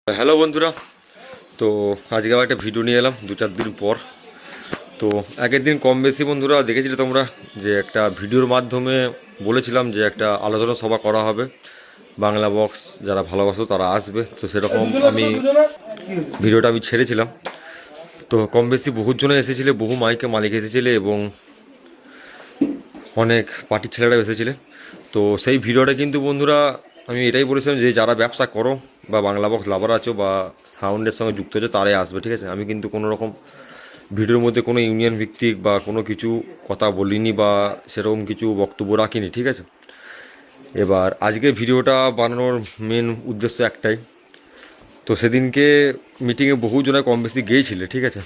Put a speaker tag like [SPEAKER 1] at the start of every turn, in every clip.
[SPEAKER 1] Hello বন্ধুরা, তো আজকে আবার একটা ভিডিও নিয়ে এলাম 2-4 দিন পর। তো আগের দিন কম বেশি বন্ধুরা দেখেছিলে তোমরা যে একটা ভিডিওর মাধ্যমে বলেছিলাম যে একটা আলোচনা সভা করা হবে, বাংলা বক্স যারা ভালোবাসো তারা আসবে। তো সেরকম ভিডিওটা আমি ছেড়েছিলাম। তো কম বেশি বহুজনে এসেছিলে, বহু মাইকে মালিক এসেছিলে এবং অনেক পার্টির ছেলেরা এসেছিলে। তো সেই ভিডিওটা কিন্তু বন্ধুরা আমি এটাই বলেছিলাম যে যারা ব্যবসা করো বা বাংলা বক্স লাভার আছো বা সাউন্ডের সঙ্গে যুক্ত হচ্ছে তারাই আসবে, ঠিক আছে। আমি কিন্তু কোনো রকম ভিডিওর মধ্যে কোনো ইউনিয়ন ভিত্তিক বা কোনো কিছু কথা বলিনি বা সেরকম কিছু বক্তব্য রাখিনি, ঠিক আছে। এবার আজকে ভিডিওটা বানানোর মেন উদ্দেশ্য একটাই। তো সেদিনকে মিটিংয়ে বহুজনে কম বেশি গিয়েছিলে, ঠিক আছে।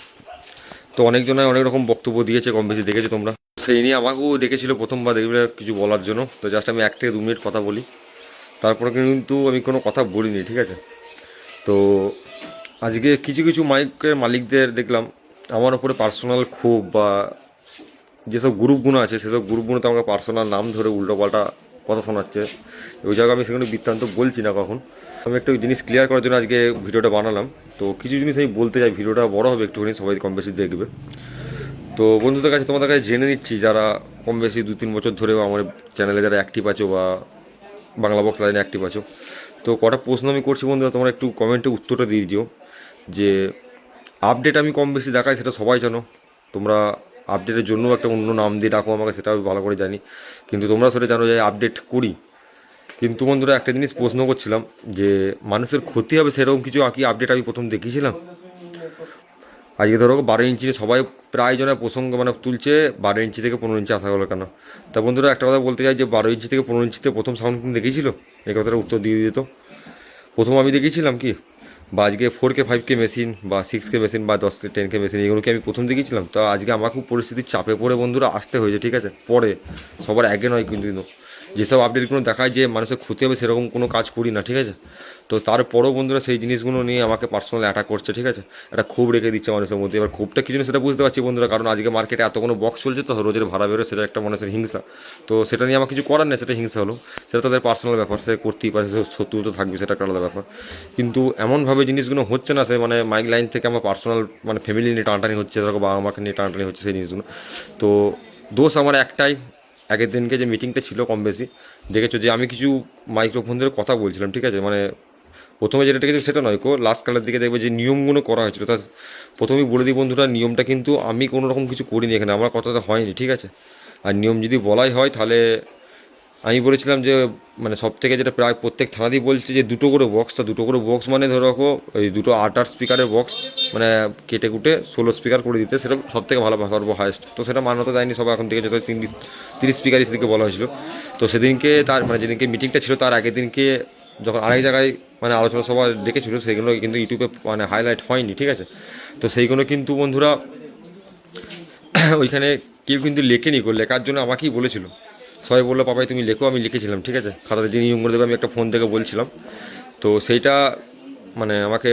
[SPEAKER 1] তো অনেকজনে অনেক রকম বক্তব্য দিয়েছে, কম বেশি দেখেছো তোমরা। সেই নিয়ে আমাকেও দেখেছিল প্রথমবার দেখবে কিছু বলার জন্য। তো জাস্ট আমি 1 থেকে 2 মিনিট কথা বলি, তারপরে কিন্তু আমি কোনো কথা বলিনি, ঠিক আছে। তো আজকে কিছু কিছু মাইকের মালিকদের দেখলাম আমার ওপরে পার্সোনাল ক্ষোভ বা যেসব গ্রুপগুলো আছে সেসব গ্রুপগুলোতে আমাকে পার্সোনাল নাম ধরে উল্টোপাল্টা কথা শোনাচ্ছে। ওই জায়গায় আমি সেখানে বৃত্তান্ত বলছি না কখন। আমি একটা ওই জিনিস ক্লিয়ার করার জন্য আজকে ভিডিওটা বানালাম। তো কিছু জিনিস আমি বলতে চাই, ভিডিওটা বড় হবে একটুখানি, সবাই কম বেশি দেখবে। তো বন্ধুদের কাছে তোমাদের কাছে জেনে নিচ্ছি, যারা কম বেশি 2-3 বছর ধরেও আমার চ্যানেলে যারা অ্যাক্টিভ আছো বা বাংলা বক্স লাইনে অ্যাক্টিভ আছো, তো কটা প্রশ্ন আমি করছি বন্ধুরা, তোমরা একটু কমেন্টে উত্তরটা দিয়ে দিও। যে আপডেট আমি কম বেশি দেখাই সেটা সবাই জানো, তোমরা আপডেটের জন্য একটা অন্য নাম দিয়ে ডাকো আমাকে, সেটা আমি ভালো করে জানি, কিন্তু তোমরা সেটা জানো যে আপডেট করি। কিন্তু বন্ধুরা একটা জিনিস প্রশ্ন করছিলাম যে মানুষের ক্ষতি হবে সেরকম কিছু কি আপডেট আমি প্রথম দেখিয়েছিলাম? আজকে ধরো 12 ইঞ্চিতে সবাই প্রায় জনের প্রসঙ্গ মানে তুলছে 12 ইঞ্চি থেকে 15 ইঞ্চি আসা গেলো কেন? তা বন্ধুরা একটা কথা বলতে চাই যে 12 ইঞ্চি থেকে 15 ইঞ্চিতে প্রথম সাউন্ড কিন্তু দেখিয়েছিল, এই কথাটা উত্তর দিয়ে দিত। প্রথম আমি দেখিয়েছিলাম কি? বা আজকে 4K 5K মেশিন বা 6K মেশিন বা 10K 10K মেশিন এগুলোকে আমি প্রথম দেখিয়েছিলাম? তো আজকে আমার খুব পরিস্থিতির চাপে পড়ে বন্ধুরা আসতে হয়েছে, ঠিক আছে। পরে সবার আগে নয় কিন্তু যেসব আপডেটগুলো দেখায় যে মানুষের ক্ষতি হবে সেরকম কোনো কাজ করি না, ঠিক আছে। তো তারপরেও বন্ধুরা সেই জিনিসগুলো নিয়ে আমাকে পার্সোনাল অ্যাটাক করছে, ঠিক আছে। একটা ক্ষোভ রেখে দিচ্ছে মানুষের মধ্যে। এবার ক্ষোভটা কি জন্য সেটা বুঝতে পারছি বন্ধুরা, কারণ আজকে মার্কেটে এত কোনো বক্স চলছে, তো রোজের ভাড়া বেরোয়, সেটা একটা মানুষের হিংসা। তো সেটা নিয়ে আমার কিছু করার নেই, সেটা হিংসা হলো, সেটা তাদের পার্সোনাল ব্যাপার, সে করতেই পারে, সে শত্রু তো থাকবে, সেটা একটা আলাদা ব্যাপার। কিন্তু এমনভাবে জিনিসগুলো হচ্ছে না, সে মানে মাইক লাইন থেকে আমার পার্সোনাল মানে ফ্যামিলি নিয়ে টানাটানি হচ্ছে, দেখো বাবা মাকে নিয়ে টানাটানি হচ্ছে সেই জিনিসগুলো। তো দোষ আমার একটাই, আগের দিনকে যে মিটিংটা ছিল কম বেশি দেখেছো যে আমি কিছু মাইক্রোফোনদের কথা বলছিলাম, ঠিক আছে। মানে প্রথমে যেটা দেখেছি সেটা নয় কো, লাস্ট কালের দিকে দেখবে যে নিয়মগুলো করা হয়েছিল, তা প্রথমেই বলে দিই বন্ধুরা, নিয়মটা কিন্তু আমি কোনো রকম কিছু করিনি এখানে, আমার কথাটা হয়নি, ঠিক আছে। আর নিয়ম যদি বলাই হয় তাহলে আমি বলেছিলাম যে মানে সব থেকে যেটা প্রায় প্রত্যেক থানাতেই বলছে যে 2টো করে বক্স, তা 2টো করে বক্স মানে ধরো রাখো ওই 2 8 স্পিকারের বক্স, মানে কেটে কুটে 16 স্পিকার করে দিতে, সেটা সব থেকে ভালো, সর্ব হায়েস্ট। তো সেটা মান্যতা দেয়নি সবাই, এখন থেকে যত 30 স্পিকারই সেদিকে বলা হয়েছিল। তো সেদিনকে তার মানে যেদিনকে মিটিংটা ছিল তার আগের দিনকে যখন আরেক জায়গায় মানে আলোচনা সভা ডেকেছিল, সেগুলো কিন্তু ইউটিউবে মানে হাইলাইট হয়নি, ঠিক আছে। তো সেইগুলো কিন্তু বন্ধুরা ওইখানে কেউ কিন্তু লেখেনি, লেখার জন্য আমাকেই বলেছিল। সবাই বললো পাপাই তুমি লেখো, আমি লিখেছিলাম, ঠিক আছে। খাতাতে যে নিয়মগুলো দেবে আমি একটা ফোন থেকে বলছিলাম। তো সেইটা মানে আমাকে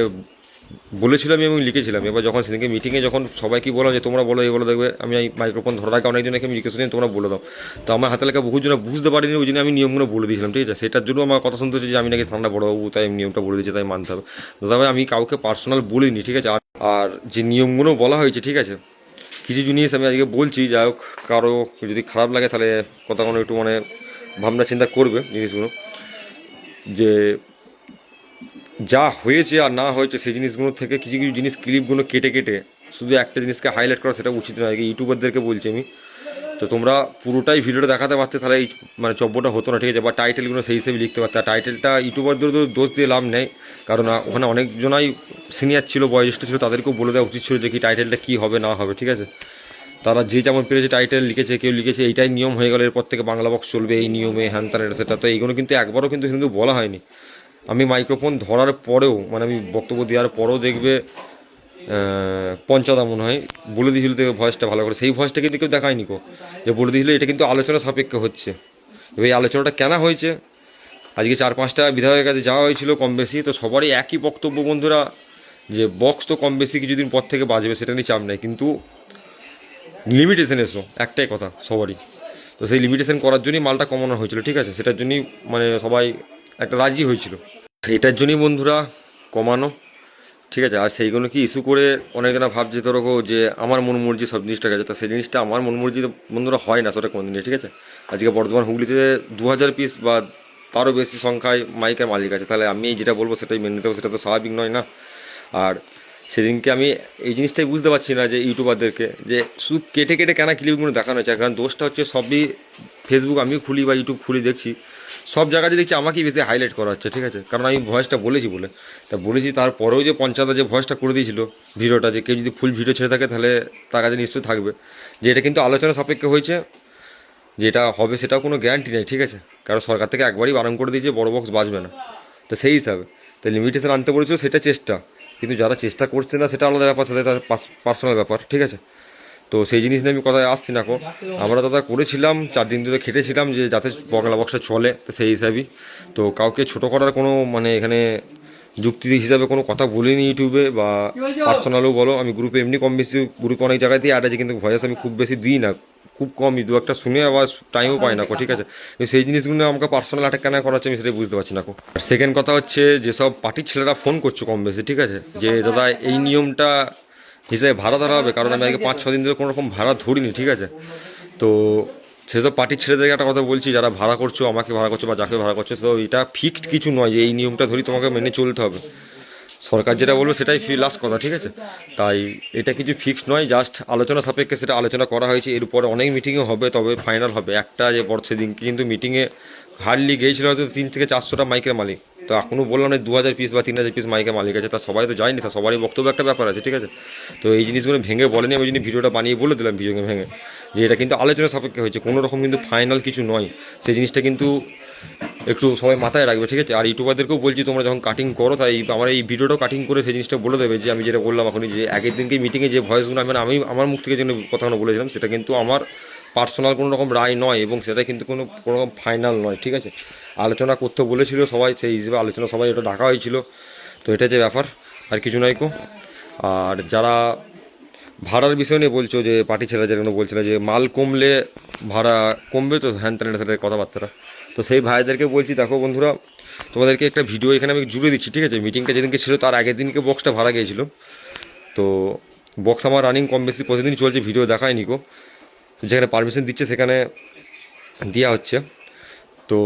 [SPEAKER 1] বলেছিল, আমি লিখেছিলাম। এবার যখন সেদিনকে মিটিংয়ে যখন সবাইকে বললাম যে তোমরা বলো এগুলো দেখবে, আমি এই মাইক্রোফোন ধরার আগে অনেকজনকে আমি রিকোয়েস্ট নিয়ে তোমরা বলে দাও। তো আমার হাতে লেখা বহুজন বুঝতে পারিনি, ওই জন্য আমি নিয়মগুলো বলে দিয়েছিলাম, ঠিক আছে। সেটার জন্য আমার কথা শুনতে হচ্ছে যে আমি নাকি ঠান্ডা বড়োবাবু, তাই আমি নিয়মটা বলে দিয়েছি, তাই মানতে হবে। দাদা আমি কাউকে পার্সোনাল বলিনি, ঠিক আছে। আর যে নিয়মগুলো বলা হয়েছে, ঠিক আছে, কিছু জিনিস আমি আজকে বলছি, যাই হোক কারো যদি খারাপ লাগে তাহলে কথাগুলো একটু মানে ভাবনা চিন্তা করবে জিনিসগুলো, যে যা হয়েছে আর না হয়েছে সেই জিনিসগুলো থেকে কিছু কিছু জিনিস ক্লিপগুলো কেটে কেটে শুধু একটা জিনিসকে হাইলাইট করা সেটা উচিত নয়। ইউটিউবারদেরকে বলছি আমি, তো তোমরা পুরোটাই ভিডিওটা দেখাতে পারতে তাহলে এই মানে চব্বটা হতো না, ঠিক আছে। বা টাইটেলগুলো সেই হিসেবে লিখতে পারতে। আর টাইটেলটা ইউটিউবারদের তো দোষ দিয়ে লাভ নেই, কারণ ওখানে অনেকজনাই সিনিয়র ছিল, বয়োজ্যেষ্ঠ ছিল, তাদেরকেও বলে দেওয়া উচিত ছিল যে কি টাইটেলটা কী হবে না হবে, ঠিক আছে। তারা যে যেমন পেরেছে টাইটেল লিখেছে, কেউ লিখেছে এইটাই নিয়ম হয়ে গেল, এরপর থেকে বাংলা বক্স চলবে এই নিয়মে, হ্যান ত্যান এটা সেটা। তো এইগুলো কিন্তু একবারও কিন্তু বলা হয়নি। আমি মাইক্রোফোন ধরার পরেও মানে আমি বক্তব্য দেওয়ার পরেও দেখবে পঞ্চাদা মনে হয় বলে দিয়েছিল দেখবে ভয়েসটা ভালো করে, সেই ভয়েসটা কিন্তু কেউ দেখায়নি কো, যে বলে দিয়েছিল এটা কিন্তু আলোচনা সাপেক্ষে হচ্ছে। এবার এই আলোচনাটা কেন হয়েছে, আজকে 4-5টা বিধায়কের কাছে যাওয়া হয়েছিল কম বেশি, তো সবারই একই বক্তব্য বন্ধুরা, যে বক্স তো কম বেশি কিছুদিন পর থেকে বাজবে, সেটা নিয়ে চাপ নেই, কিন্তু লিমিটেশন এসো, একটাই কথা সবারই। তো সেই লিমিটেশন করার জন্যই মালটা কমানো হয়েছিল, ঠিক আছে। সেটার জন্যই মানে সবাই একটা রাজি হয়েছিল। সেইটার জন্যই বন্ধুরা কমানো, ঠিক আছে। আর সেইগুলো কি ইস্যু করে অনেকজনা ভাবছে ধরো যে আমার মন মর্জি সব জিনিসটা গেছে, তো সেই জিনিসটা আমার মন মর্জি বন্ধুরা হয় না সেটা কোনো জিনিস, ঠিক আছে। আজকে বর্ধমান হুগলিতে 2000 পিস বা তারও বেশি সংখ্যায় মাইকের মালিক আছে, তাহলে আমি যেটা বলবো সেটাই মেনে নিতে হবে, সেটা তো স্বাভাবিক নয় না। আর সেদিনকে আমি এই জিনিসটাই বুঝতে পারছি না যে ইউটিউবারদেরকে যে শুধু কেটে কেটে কেন ক্লিপগুলো দেখানো হচ্ছে, কারণ দোষটা হচ্ছে সবই ফেসবুক আমিও খুলি বা ইউটিউব খুলি দেখছি সব জায়গাতে দেখছি আমাকেই বেশি হাইলাইট করা হচ্ছে, ঠিক আছে। কারণ আমি ভয়েসটা বলেছি বলে, তা বলেছি তারপরেও যে পঞ্চায়েত যে ভয়েসটা করে দিয়েছিল ভিডিওটা, যে কেউ যদি ফুল ভিডিও ছেড়ে থাকে তাহলে তার কাছে নিশ্চয়ই থাকবে, যে এটা কিন্তু আলোচনা সাপেক্ষে হয়েছে, যেটা হবে সেটাও কোনো গ্যারান্টি নেই, ঠিক আছে। কারণ সরকার থেকে একবারই বারণ করে দিয়েছে বড় বক্স বাজবে না, তো সেই হিসাবে তো লিমিটেশন আনতে বলেছিল, সেটা চেষ্টা। কিন্তু যারা চেষ্টা করছে না সেটা আলাদা ব্যাপার, সেটা তার পার্সোনাল ব্যাপার, ঠিক আছে। তো সেই জিনিস নিয়ে আমি কথায় আসছি না কো, আমরা দাদা করেছিলাম 4 দিন ধরে খেটেছিলাম যে যাতে বাংলা বক্সটা চলে, তো সেই হিসাবেই। তো কাউকে ছোটো করার কোনো মানে এখানে যুক্তি হিসাবে কোনো কথা বলিনি ইউটিউবে বা পার্সোনালও বলো, আমি গ্রুপে এমনি কম বেশি গ্রুপে অনেক জায়গাতেই অ্যাড আছে, কিন্তু ভয়েস আমি খুব বেশি দিই না, খুব কমই, দু একটা শুনে আবার টাইমও পাই না কো, ঠিক আছে। কিন্তু সেই জিনিসগুলো আমাকে পার্সোনাল অ্যাটাক কেন করা হচ্ছে আমি সেটাই বুঝতে পারছি না কো। সেকেন্ড কথা হচ্ছে যেসব পার্টির ছেলেরা ফোন করছো কম বেশি, ঠিক আছে, যে দাদা এই নিয়মটা হিসেবে ভাড়া ধরা হবে, কারণ আমি আগে 5-6 দিন ধরে কোনো রকম ভাড়া ধরিনি, ঠিক আছে। তো সেসব পার্টির ছেলেদেরকে একটা কথা বলছি, যারা ভাড়া করছো, আমাকে ভাড়া করছো বা যাকে ভাড়া করছো, তো এটা ফিক্সড কিছু নয় যে এই নিয়মটা ধরি তোমাকে মেনে চলতে হবে, সরকার যেটা বলবে সেটাই লাস্ট কথা, ঠিক আছে। তাই এটা কিছু ফিক্সড নয়, জাস্ট আলোচনা সাপেক্ষে সেটা আলোচনা করা হয়েছে, এর উপরে অনেক মিটিংও হবে, তবে ফাইনাল হবে একটা যে বড় সেদিনকে কিন্তু মিটিংয়ে হার্ডলি গিয়েছিল হয়তো 3 থেকে 400টা মাইকের মালিক, তো এখনও বললাম না 2000 পিস বা 3000 পিস মাইকের মালিক আছে, তা সবাই তো যায়নি, তা সবারই বক্তব্য একটা ব্যাপার আছে, ঠিক আছে। তো এই জিনিসগুলো ভেঙে বলেনি, আমি যদি ভিডিওটা বানিয়ে বলে দিলাম ভিডিওকে ভেঙে যে এটা কিন্তু আলোচনা সাপেক্ষে হয়েছে, কোনো রকম কিন্তু ফাইনাল কিছু নয়, সেই জিনিসটা কিন্তু একটু সবাই মাথায় রাখবে, ঠিক আছে। আর ইউটিউবারদেরকেও বলছি তোমরা যখন কাটিং করো, তাই আমার এই ভিডিওটাও কাটিং করে সেই জিনিসটা বলে দেবে যে আমি যেটা বললাম এখনই, যে আগের দিনকে মিটিংয়ে যে ভয়েসগুলো আমি আমার মুখ থেকে যে কথাগুলো বলেছিলাম সেটা কিন্তু আমার পার্সোনাল কোনো রকম রায় নয়, এবং সেটা কিন্তু কোনো রকম ফাইনাল নয়, ঠিক আছে। আলোচনা করতে বলেছিল সবাই, সেই হিসেবে আলোচনা সবাই ওটা ডাকা হয়েছিল, তো এটা যে ব্যাপার আর কিছু নয় কো। আর যারা ভাড়ার বিষয় নিয়ে বলছো, যে পার্টি ছেলেরা যেগুলো বলছিল যে মাল কমলে ভাড়া কমবে, তো হ্যান ত্যান সেটা কথাবার্তা, তো সেই ভাইদেরকে বলছি দেখো বন্ধুরা, তোমাদেরকে একটা ভিডিও এখানে আমি জুড়ে দিচ্ছি, ঠিক আছে। মিটিংটা যেদিনকে ছিল তার আগের দিনকে বক্সটা ভাড়া গিয়েছিল, তো বক্স আমার রানিং কম বেশি প্রতিদিন চলছে, ভিডিও দেখায়নি কো, যেখানে পারমিশন দিচ্ছে সেখানে দেওয়া হচ্ছে। তো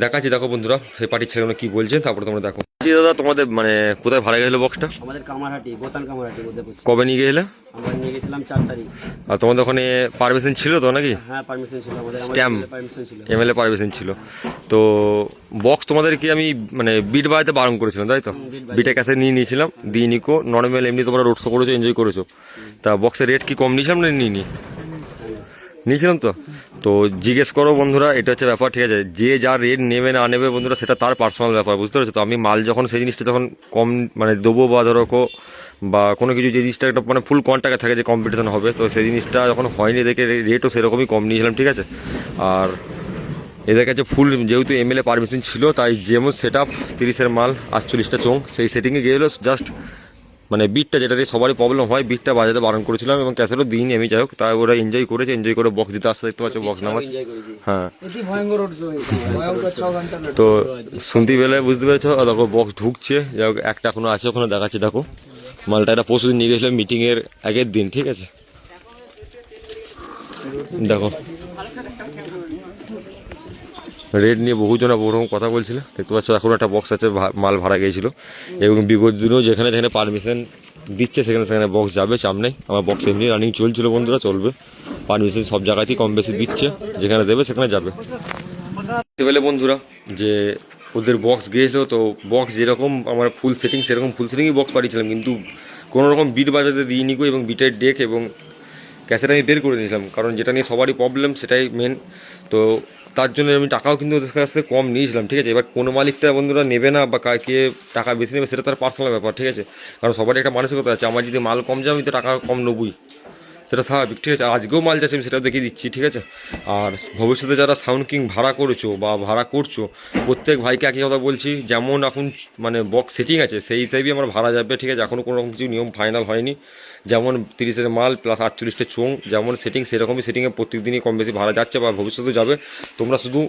[SPEAKER 1] দেখাচ্ছি, দেখো বন্ধুরা সেই পার্টির ছেলেগুলো কী বলছে, তারপরে তোমরা দেখো। দাদা তোমাদের মানে কোথায় ভাড়া গেছিলো বক্সটা?
[SPEAKER 2] আমাদের কামারহাটি, গোতান কামারহাটি মধ্যে পড়ছে।
[SPEAKER 1] কবে নিয়ে গেছিলে?
[SPEAKER 2] আমরা নিয়ে গেছিলাম 4 তারিখ।
[SPEAKER 1] আর তোমাদের ওখানে পারমিশন ছিল তো নাকি?
[SPEAKER 2] হ্যাঁ পারমিশন ছিল, আমাদের
[SPEAKER 1] স্ট্যাম্প
[SPEAKER 2] পারমিশন ছিল,
[SPEAKER 1] এমএলএ পারমিশন ছিল। তো বক্স তোমাদের কি আমি মানে বিট বাজাতে বারণ করেছিলাম তাই তো? বিটে ক্যাসে নিয়ে নিয়েছিলাম, দিয়ে নিকো নর্মাল এমনি তোমরা রোড শো করেছো, এনজয় করেছো, তা বক্সের রেট কি কম নিয়েছিলাম না নিয়ে নিয়েছিলাম? তো তো জিজ্ঞেস করো বন্ধুরা, এটা হচ্ছে ব্যাপার, ঠিক আছে। যে যা রেট নেবে না নেবে বন্ধুরা সেটা তার পার্সোনাল ব্যাপার, বুঝতে পারছো তো। আমি মাল যখন সেই জিনিসটা যখন কম মানে দেবো বা ধরো বা কোনো কিছু যে জিনিসটা একটা মানে ফুল কন্ট্যাক্টে থাকে যে কম্পিটিশন হবে, তো সেই জিনিসটা যখন হয়নি দেখে রেটও সেরকমই কম নিয়েছিলাম, ঠিক আছে। আর এদের কাছে ফুল যেহেতু এমএলএ পারমিশন ছিল, তাই যেমন সেট আপ 30-এর মাল 48টা চোং সেই সেটিংয়ে গিয়েছিলো, জাস্ট মানে বিটটা যেটা দিয়ে সবারই প্রবলেম হয়, বিটটা বাজাতে বারণ করেছিলাম, এবং ক্যাসেটও দিইনি আমি, যাই হোক তাই ওরা এনজয় করেছে, এনজয় করে বক্স দিতে আসতে দেখতে পাচ্ছ, বক্স নামাজ। হ্যাঁ তো শুনতে পেলে বুঝতে পেরেছো, দেখো বক্স ঢুকছে, যাই হোক একটা এখনো আছে ওখানে দেখাচ্ছি, দেখো মালটা এটা পরশু দিন নিয়ে গেছিলাম মিটিংয়ের আগের দিন, ঠিক আছে। দেখো রেট নিয়ে বহুজনা বহু রকম কথা বলছিল, দেখতে পাচ্ছ এখন একটা বক্স আছে মাল ভাড়া গিয়েছিলো, এবং বিগত দিনেও যেখানে যেখানে পারমিশন দিচ্ছে সেখানে সেখানে বক্স যাবে, চাপ নেই। আমার বক্স এমনি রানিং চলছিল বন্ধুরা, চলবে, পারমিশন সব জায়গাতেই কম বেশি দিচ্ছে, যেখানে দেবে সেখানে যাবে। দেখতে পেলে বন্ধুরা যে ওদের বক্স গিয়েছিলো, তো বক্স যেরকম আমার ফুল সেটিং সেরকম ফুল সেটিংই বক্স পাঠিয়েছিলাম, কিন্তু কোনো রকম বিট বাজাতে দিইনি গো, এবং বিটের ডেক এবং ক্যাসেট আমি বের করে দিয়েছিলাম, কারণ যেটা নিয়ে সবারই প্রবলেম সেটাই মেন। তো তার জন্য আমি টাকাও কিন্তু ওদের কাছ থেকে কম নিয়েছিলাম, ঠিক আছে। এবার কোনো মালিকটা বন্ধুরা নেবে না বা কে টাকা বেশি নেবে সেটা তার পার্সোনাল ব্যাপার, ঠিক আছে। কারণ সবারই একটা মানসিকতা আছে, আমার যদি মাল কম যায় আমি তো টাকা কম নেবই, সেটা স্বাভাবিক, ঠিক আছে। আজকেও মাল যাচ্ছে আমি সেটাও দেখিয়ে দিচ্ছি, ঠিক আছে। আর ভবিষ্যতে যারা সাউন্ড কিং ভাড়া করেছো বা ভাড়া করছো, প্রত্যেক ভাইকে একই কথা বলছি, যেমন এখন মানে বক্স সেটিং আছে সেই হিসাবেই আমার ভাড়া যাবে, ঠিক আছে। এখনও কোনো রকম কিছু নিয়ম ফাইনাল হয়নি, যেমন 30-এর মাল প্লাস 48টা চোং যেমন সেটিং সেরকমই সেটিংয়ে প্রত্যেক দিনই কম বেশি ভাড়া যাচ্ছে বা ভবিষ্যতে যাবে। তোমরা শুধু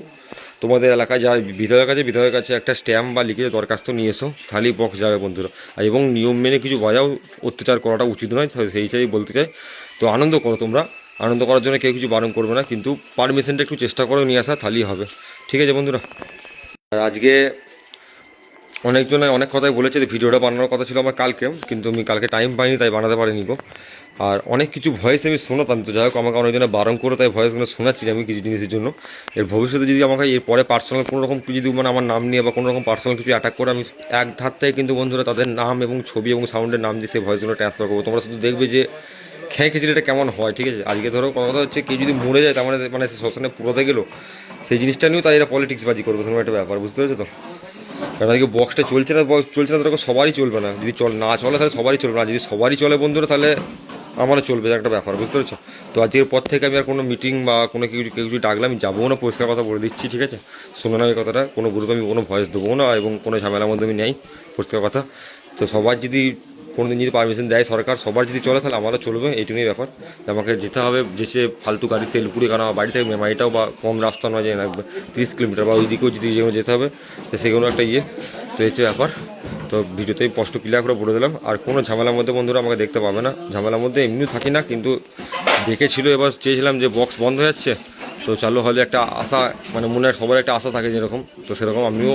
[SPEAKER 1] তোমাদের এলাকায় যা বিধায়কের কাছে একটা স্ট্যাম্প বা লিখিত দরখাস্ত নিয়ে এসো, খালি বক্স যাবে বন্ধুরা। আর এবং নিয়ম মেনে কিছু বাজাও, অত্যাচার করাটা উচিত নয়, সেই হিসাবেই বলতে চাই। তো আনন্দ করো তোমরা, আনন্দ করার জন্য কেউ কিছু বারণ করবে না, কিন্তু পারমিশনটা একটু চেষ্টা করে নিয়ে আসা, তাহলেই হবে। ঠিক আছে বন্ধুরা। আর আজকে অনেকজনে অনেক কথাই বলেছে যে ভিডিওটা বানানোর কথা ছিল আমার কালকে, কিন্তু আমি কালকে টাইম পাইনি, তাই বানাতে পারিনি গো। আর অনেক কিছু ভয়েস আমি শোনাতাম, তো যাই হোক আমাকে অনেকজনে বারণ করে তাই ভয়েসগুলো শোনাচ্ছি আমি কিছু জিনিসের জন্য। এর ভবিষ্যতে যদি আমাকে এরপরে পার্সোনাল কোনো রকম যদি মানে আমার নাম নিয়ে বা কোনো রকম পার্সোনাল কিছু অ্যাটাক করে, আমি এক ধার থেকে কিন্তু বন্ধুরা তাদের নাম এবং ছবি এবং সাউন্ডের নাম দিয়ে সেই ভয়েসগুলো ট্রান্সফার করবো। তোমরা শুধু দেখবে যে খেয়ে খিচড়িটা কেমন হয়। ঠিক আছে, আজকে ধরো কথা হচ্ছে কেউ যদি মরে যায়, তার মানে সে শ্মশানে পুরোতে গেলো, সেই জিনিসটা নিয়েও তারা এরা পলিটিক্স বাজি করবে, তোমার একটা ব্যাপার, বুঝতে পেরেছো তো? কারণ আজকে বক্সটা চলছে না তখন সবারই চলবে না। যদি না চলে তাহলে সবারই চলবে না, যদি সবারই চলে বন্ধুরা তাহলে আমারও চলবে, একটা ব্যাপার, বুঝতে পেরেছো? তো আজকের পর থেকে আমি আর কোনো মিটিং বা কোনো কিছু ডাকলে আমি যাবো না, পরিষ্কার কথা বলে দিচ্ছি। ঠিক আছে, শোনো না এই কথাটা, কোনো গ্রুপে আমি কোনো ভয়েস দেবো না এবং কোনো ঝামেলার মধ্যে আমি নেই, পরিষ্কার কথা। তো সবার যদি কোনো দিন যদি পারমিশন দেয় সরকার, সবার যদি চলে তাহলে আমারও চলবে, এইটুকুই ব্যাপার। আমাকে যেতে হবে, যে সে ফালতু গাড়ি তেল পুড়ে, কারণ আমার বাড়ি থেকে মেমারিটাও বা কম রাস্তা নয়, জেনে রাখবে 30 কিলোমিটার, বা ওই দিকেও যদি যেতে হবে, তো সেগুলো একটা তো এই হচ্ছে ব্যাপার। তো ভিডিওতেই স্পষ্ট ক্লিয়ার করে বলে দিলাম। আর কোনো ঝামেলার মধ্যে বন্ধুরা আমাকে দেখতে পাবে না, ঝামেলার মধ্যে এমনিও থাকি না, কিন্তু দেখেছিল এবার চেয়েছিলাম যে বক্স বন্ধ হয়ে যাচ্ছে, তো চালু হলে একটা আশা, মানে মনে হয় সবার একটা আশা থাকে যেরকম, তো সেরকম আমিও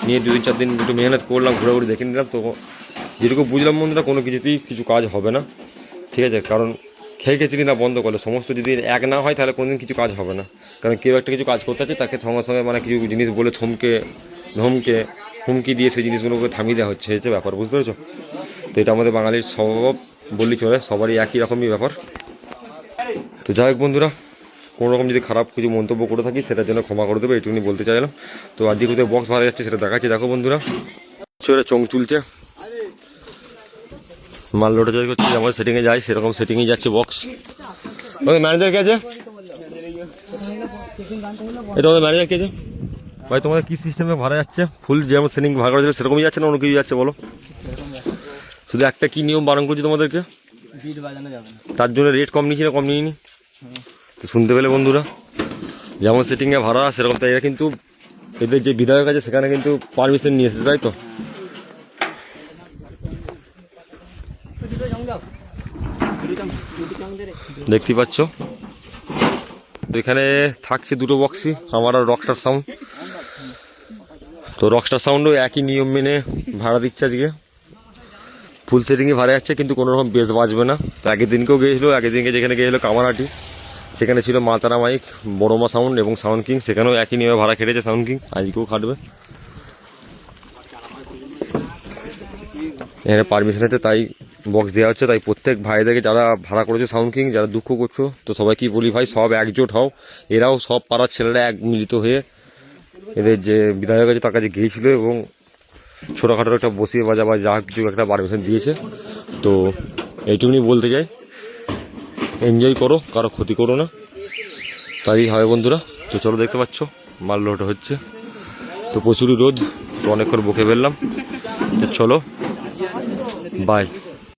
[SPEAKER 1] নিয়ে 2-4 দিন একটু মেহনত করলাম, ঘুরে দেখে নিলাম। তো যেটুকু বুঝলাম বন্ধুরা, কোনো কিছুতেই কিছু কাজ হবে না। ঠিক আছে, কারণ খেয়ে না বন্ধ করলে সমস্ত যদি এক না হয় তাহলে কোনোদিন কিছু কাজ হবে না। কারণ কেউ একটা কিছু কাজ করতে আছে, তাকে সঙ্গে সঙ্গে মানে কিছু জিনিস বলে ধমকে হুমকি দিয়ে সেই জিনিসগুলোকে থামিয়ে দেওয়া হচ্ছে ব্যাপার, বুঝতে পেরেছো? তো এটা আমাদের বাঙালির স্বভাব বললেই চলে, সবারই একই রকমই ব্যাপার। তো যাই হোক বন্ধুরা, কোনো রকম যদি খারাপ কিছু মন্তব্য করে থাকি সেটার জন্য ক্ষমা করে দেবে, এইটুকুনি বলতে চাইলাম। তো আজকে কোথায় বক্স ভাড়া যাচ্ছে সেটা দেখাচ্ছি, দেখো বন্ধুরা। সেটা চোখ চুলছে, মাল লোটা যাই করছে, যেমন সেটিংয়ে যায় সেরকম সেটিংয়ে যাচ্ছে বক্স। ওদের ম্যানেজার কে আছে? এটা আমাদের ম্যানেজার কে আছে ভাই? তোমাদের কী সিস্টেমে ভাড়া যাচ্ছে? ফুল যেমন সেটিং ভাড়া করা যাচ্ছে সেরকমই যাচ্ছে না অন্য কিছু যাচ্ছে বলো? শুধু একটা কী নিয়ম বারণ করছি তোমাদেরকে, তার জন্য রেট কম নিচ্ছি না, কম নিইনি। তো শুনতে পেলে বন্ধুরা, যেমন সেটিংয়ে ভাড়া সেরকম, তাই এরা কিন্তু এদের যে বিধায়ক আছে সেখানে কিন্তু পারমিশন নিয়ে এসেছে, তাই তো? দেখতে পাচ্ছ, তো এখানে থাকছে দুটো বক্সই, আমার আর রকস্টার সাউন্ড। তো রকস্টার সাউন্ডও একই নিয়ম মেনে ভাড়া দিচ্ছে আজকে, ফুল সেটিংয়ে ভাড়া যাচ্ছে, কিন্তু কোনো রকম বেস বাজবে না। তো আগের দিনকেও গিয়েছিলো, আগের দিনকে যেখানে গিয়েছিলো কামারহাটি, সেখানে ছিল মাতারা মাইক, বড়মা সাউন্ড এবং সাউন্ড কিং, সেখানেও একই নিয়মে ভাড়া খেটেছে সাউন্ড কিং, আজকেও খাটবে। এখানে পারমিশন আছে তাই বক্স দেওয়া হচ্ছে, তাই প্রত্যেক ভাইদেরকে যারা ভাড়া করেছে সাউন্ড কিং, যারা দুঃখ করছো, তো সবাইকেই বলি ভাই সব একজোট হও। এরাও সব পাড়ার ছেলেরা এক মিলিত হয়ে এদের যে বিধায়ক আছে তার কাছে গিয়েছিল এবং ছোটোখাটো একটা বসিয়ে বাজা বা যা কিছু একটা পারমিশন দিয়েছে। তো এইটুকুনি বলতে চাই, এনজয় করো, কারো ক্ষতি করো না, তাই হয় বন্ধুরা। তো চলো, দেখতে পাচ্ছ মাল লোড হচ্ছে, তো প্রচুরই রোদ, তো অনেকক্ষণ বকে ফেললাম, তো চলো বাই।